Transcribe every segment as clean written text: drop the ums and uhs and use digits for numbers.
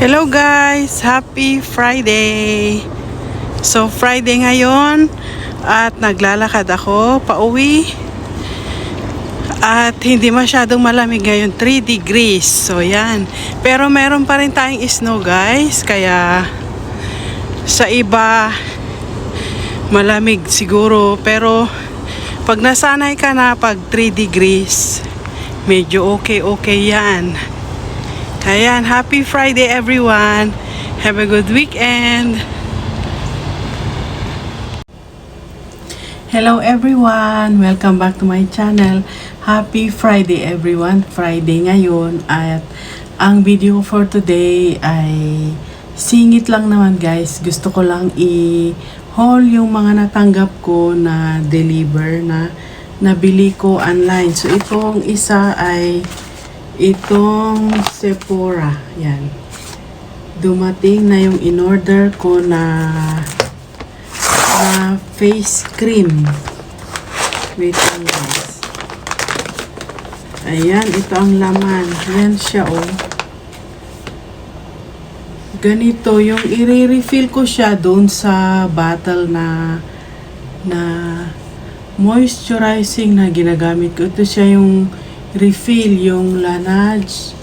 Hello guys! Happy Friday! So Friday ngayon at naglalakad ako pauwi at hindi masyadong malamig ngayon, 3 degrees. So yan. Pero meron pa rin tayong snow guys, kaya sa iba malamig siguro, pero pag nasanay ka na pag 3 degrees medyo okay yan. Ayan, happy Friday everyone. Have a good weekend. Hello everyone. Welcome back to my channel. Happy Friday everyone. Friday ngayon at ang video for today ay singit lang naman guys. Gusto ko lang i-haul yung mga natanggap ko na deliver na nabili ko online. So itong isa ay itong Sephora, yan. Dumating na yung in-order ko na face cream. Wait lang guys. Ayan, ito ang laman. Yan siya oh. Ganito, yung i-refill ko siya doon sa bottle na moisturizing na ginagamit ko. Ito siya yung refill, yung Laneige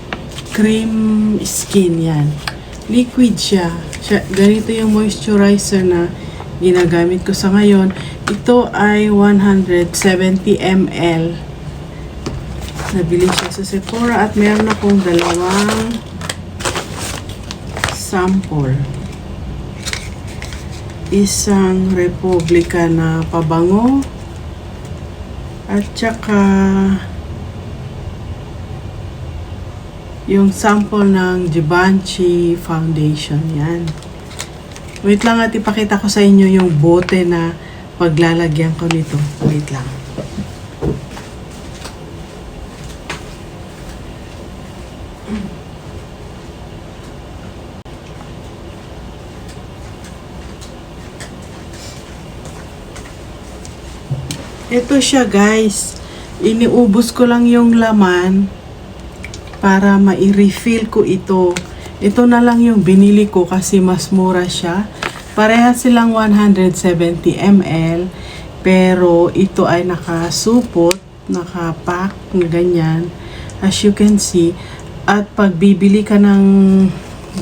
cream skin, yan. Liquid siya. Ganito yung moisturizer na ginagamit ko sa ngayon. Ito ay 170 ml. Nabili siya sa Sephora at meron akong dalawang sample. Isang Republica na pabango at saka yung sample ng Givenchy foundation, yan. Wait lang at ipakita ko sa inyo yung bote na paglalagyan ko nito. Wait lang. Ito siya guys. Iniubos ko lang yung laman para mai-refill ko ito. Ito na lang yung binili ko kasi mas mura siya. Pareha silang 170 ml. Pero ito ay nakasupot, nakapack na ganyan. As you can see. At pag bibili ka ng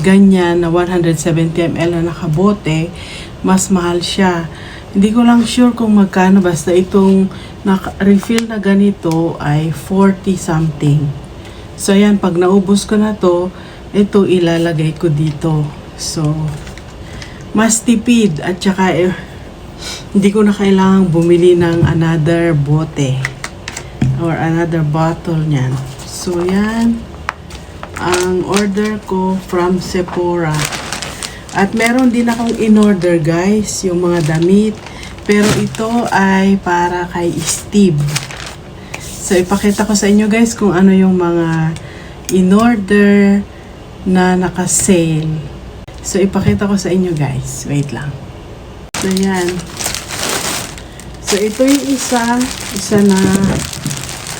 ganyan na 170 ml na nakabote, mas mahal siya. Hindi ko lang sure kung magkano. Basta itong refill na ganito ay 40 something. So, ayan, pag naubos ko na to, ito ilalagay ko dito. So, mas tipid at saka hindi ko na kailangang bumili ng another bote or another bottle niyan. So, yan ang order ko from Sephora. At meron din akong in-order guys, yung mga damit. Pero ito ay para kay Steve. So, ipakita ko sa inyo guys kung ano yung mga in-order na naka-sale. So, ipakita ko sa inyo guys. Wait lang. So, yan. So, ito yung isa na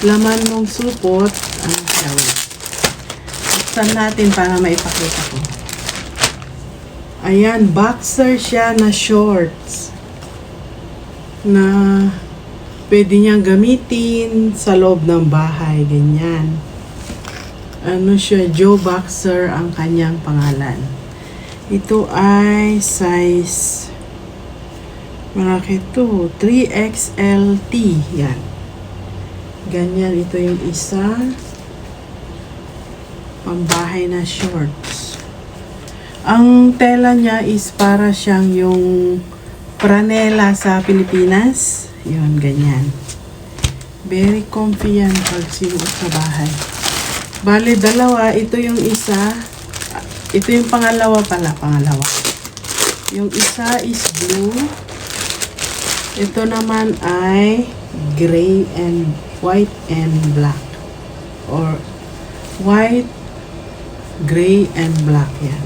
laman ng supot. Ano siya? Buksan natin para maipakita ko. Ayan, boxer siya na shorts na pwede niyang gamitin sa loob ng bahay, ganyan. Ano siya, Joe Boxer ang kanyang pangalan. Ito ay size, malaki ito, 3XLT, yan. Ganyan, ito yung isa, pambahay na shorts. Ang tela niya is para siyang yung franela sa Pilipinas. Yun, ganyan. Very comfy yan pag sinuot sa bahay. Bale, dalawa. Ito yung isa. Ito yung pangalawa pala. Pangalawa. Yung isa is blue. Ito naman ay gray and white and black. Or white, gray, and black. Yan.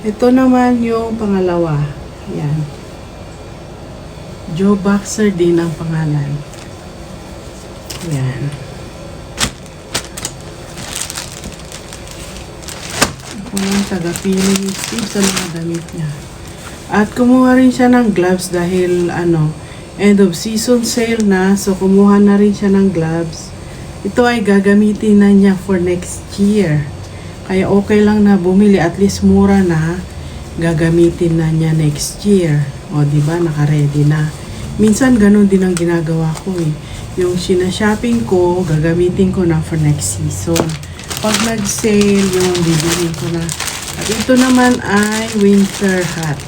Ito naman yung pangalawa. Yan. Joe Boxer din ang pangalan. Yan. Ayan, taga-pili ni Steve sa mga damit niya. At kumuha rin siya ng gloves dahil end of season sale na. So kumuha na rin siya ng gloves. Ito ay gagamitin na niya for next year. Kaya okay lang na bumili, at least mura na. Gagamitin na niya next year. O diba, naka-ready na. Minsan ganun din ang ginagawa ko eh. Yung sinashopping ko, gagamitin ko na for next season. Pag nag-sale, yung bibilin ko na. At ito naman ay winter hat.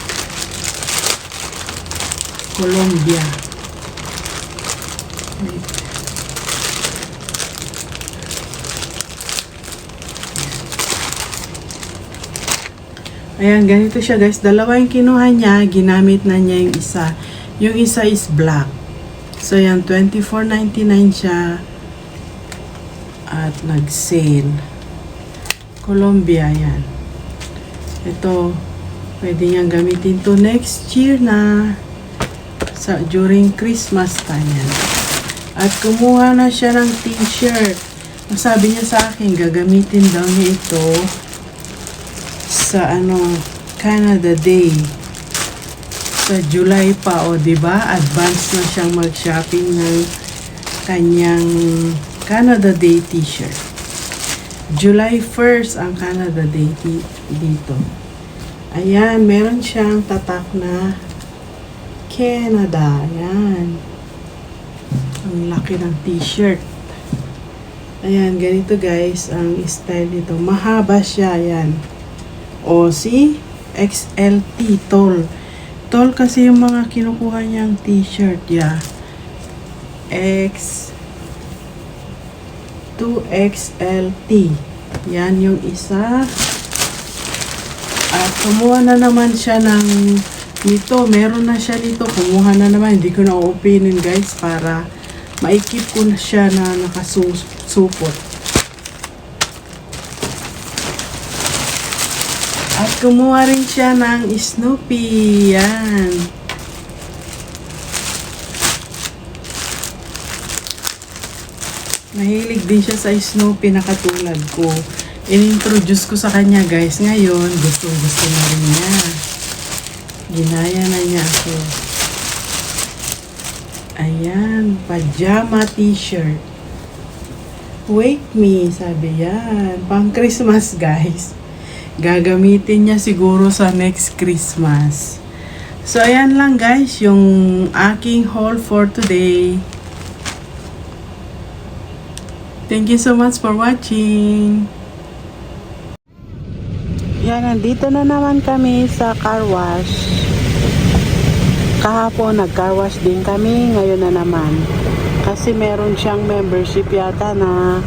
Colombia. Wait. Ayan, ganito siya guys. Dalawa yung kinuha niya. Ginamit na niya yung isa. Yung isa is black. So, yan. $24.99 siya. At nag-sale. Colombia, yan. Ito, pwede niyang gamitin to next year na. During Christmas time yan. At kumuha na siya ng t-shirt. Sabi niya sa akin, gagamitin daw niya ito sa Canada Day. Sa July pa, o diba? Advance na siyang mag-shopping ng kanyang Canada Day t-shirt. July 1st ang Canada Day dito. Ayan, meron siyang tatak na Canada. Ayan. Ang laki ng t-shirt. Ayan, ganito guys ang style nito. Mahaba siya, ayan. O, see? XLT, tall. Tall kasi yung mga kinukuha niyang t-shirt, yeah. 2XLT. Yan yung isa. At kumuha na naman siya ng nito. Meron na siya nito. Kumuha na naman. Hindi ko na openin guys para maikip ko na siya na nakasusupot. At kumuha rin siya ng Snoopy. Yan. Mahilig din siya sa Snoopy na katulad ko. In-introduce ko sa kanya guys. Ngayon, gusto na rin niya. Ginaya na niya ako. Ayan, pajama t-shirt. Wake me, sabi yan. Pang Christmas guys. Gagamitin niya siguro sa next Christmas. So, ayan lang guys, yung aking haul for today. Thank you so much for watching. Yan, nandito na naman kami sa car wash. Kahapon nag-car wash din kami, ngayon na naman. Kasi meron siyang membership yata na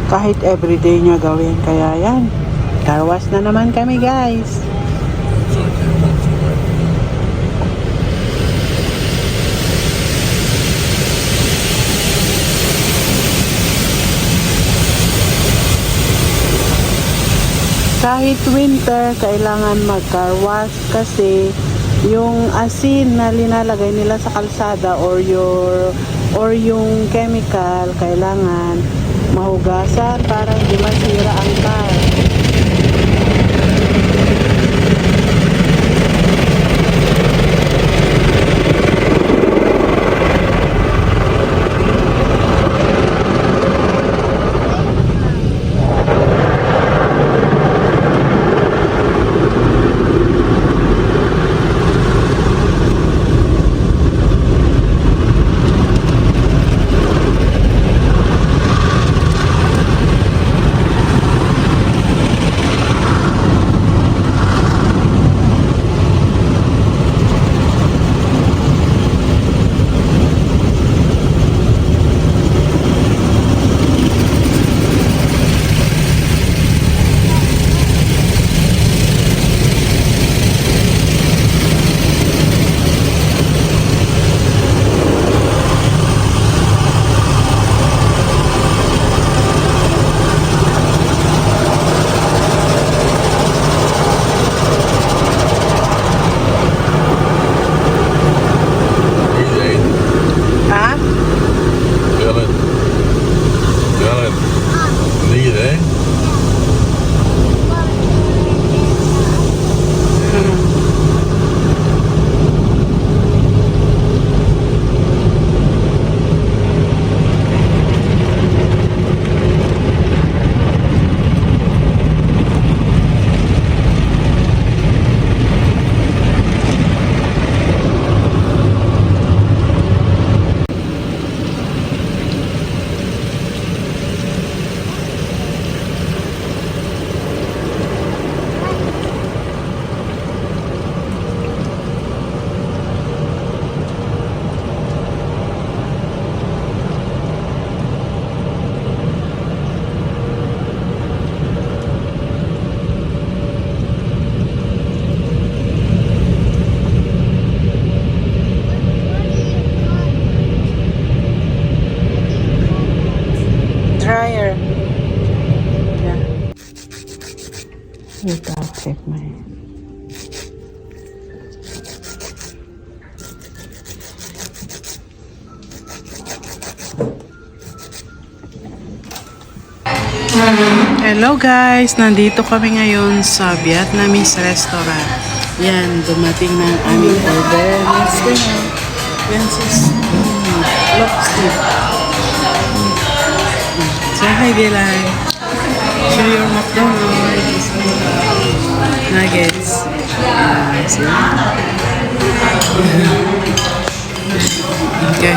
kahit everyday niya gawin. Kaya yan, car wash na naman kami guys. Kahit winter, kailangan mag-car wash kasi yung asin na linalagay nila sa kalsada or yung chemical, kailangan mahugasan para hindi masira ang car. fire. Yeah. Wait, I'll check my... Hello guys! Nandito kami ngayon sa Vietnamese restaurant. Yan, dumating na ang aming order. Let's go na. Yan sis. Lobster. Say hi, Gilay. Show your McDonald's. Nuggets. Okay.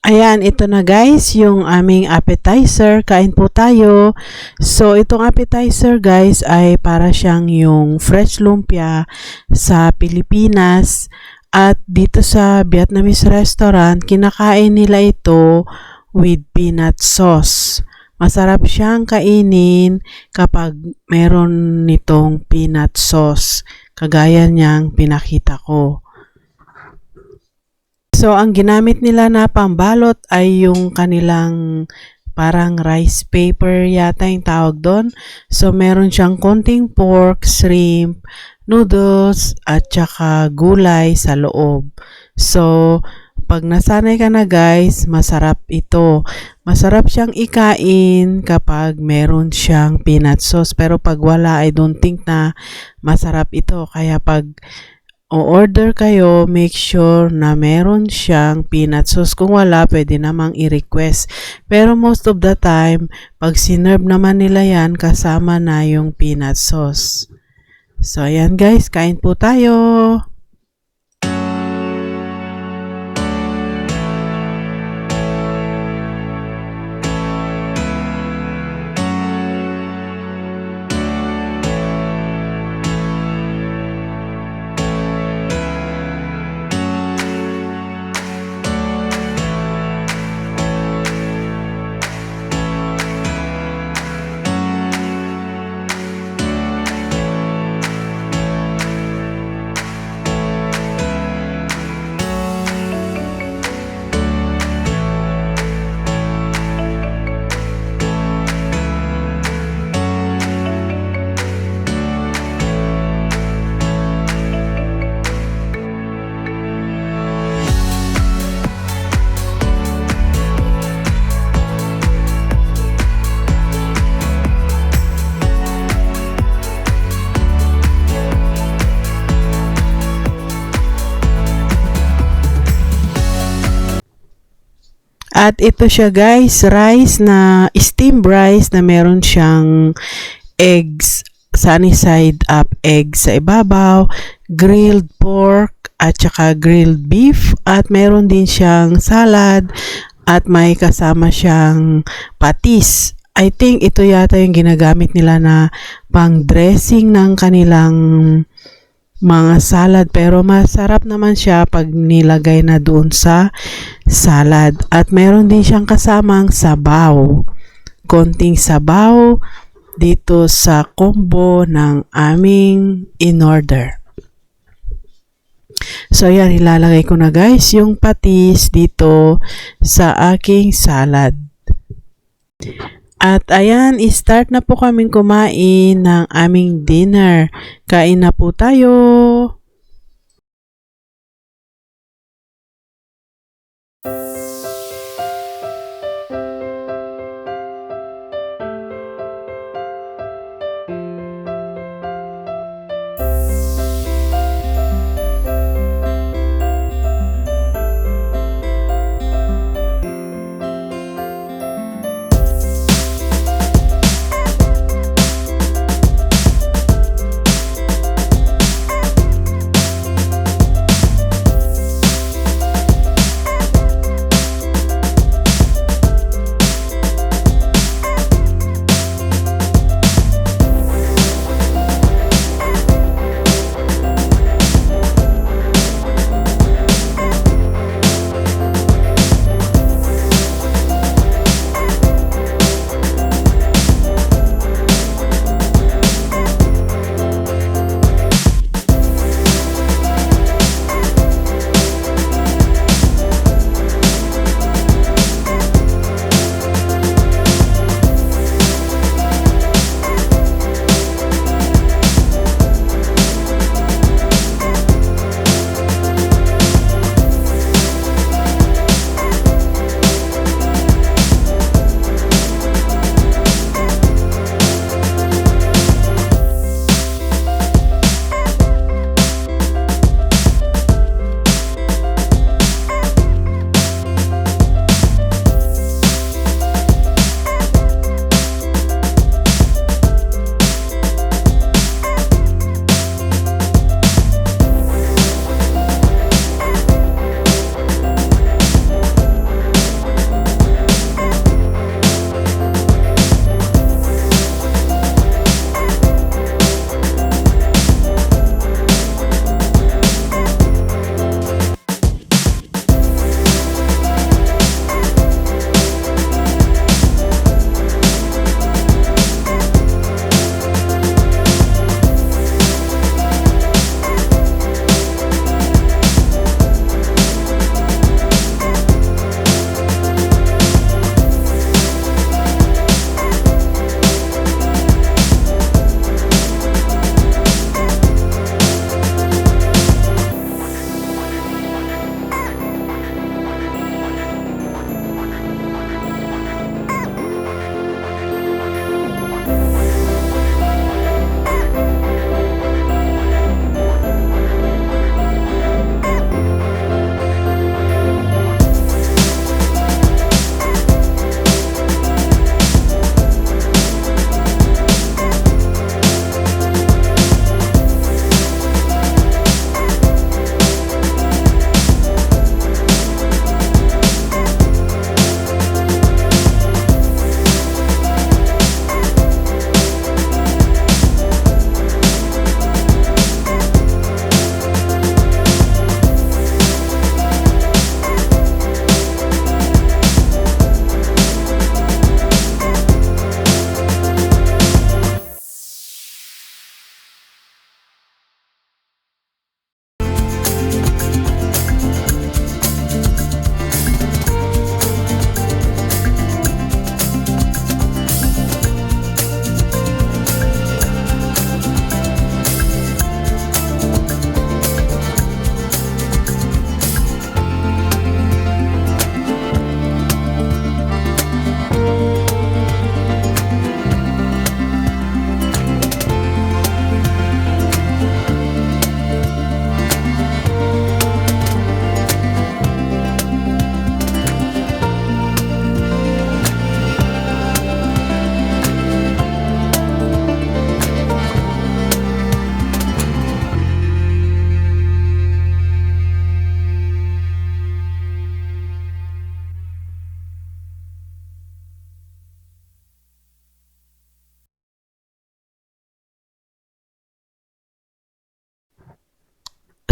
Ayan, ito na guys, yung aming appetizer. Kain po tayo. So, itong appetizer guys ay para siyang yung fresh lumpia sa Pilipinas. At dito sa Vietnamese restaurant, kinakain nila ito with peanut sauce. Masarap siyang kainin kapag meron nitong peanut sauce. Kagaya niyang pinakita ko. So, ang ginamit nila na pambalot ay yung kanilang parang rice paper yata yung tawag doon. So, meron siyang konting pork, shrimp, noodles, at saka gulay sa loob. So, pag nasanay ka na guys, masarap ito. Masarap siyang ikain kapag meron siyang peanut sauce. Pero pag wala, I don't think na masarap ito. Kaya pag o-order kayo, make sure na meron siyang peanut sauce. Kung wala, pwede namang i-request. Pero most of the time, pag sinerve naman nila yan, kasama na yung peanut sauce. So, ayan guys, kain po tayo. At ito siya guys, rice na steamed rice na meron siyang eggs, sunny side up eggs sa ibabaw, grilled pork at saka grilled beef, at meron din siyang salad at may kasama siyang patis. I think ito yata yung ginagamit nila na pang dressing ng kanilang mga salad, pero masarap naman siya pag nilagay na doon sa salad. At meron din siyang kasamang sabaw, konting sabaw dito sa combo ng aming in-order. So yan, ilalagay ko na guys yung patis dito sa aking salad. At ayan, start na po kaming kumain ng aming dinner. Kain na po tayo!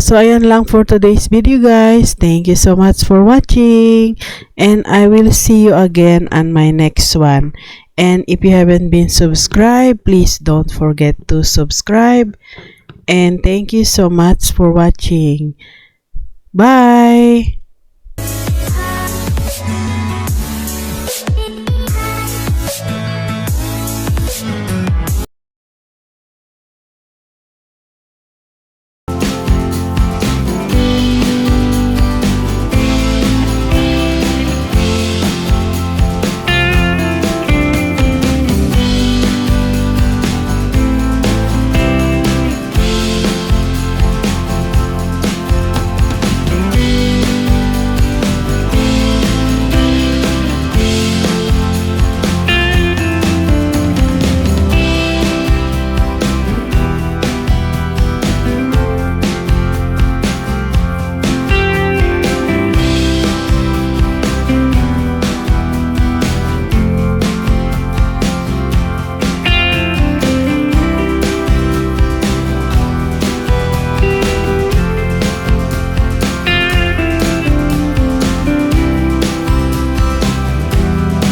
So, ayan lang for today's video, guys. Thank you so much for watching. And I will see you again on my next one. And if you haven't been subscribed, please don't forget to subscribe. And thank you so much for watching. Bye!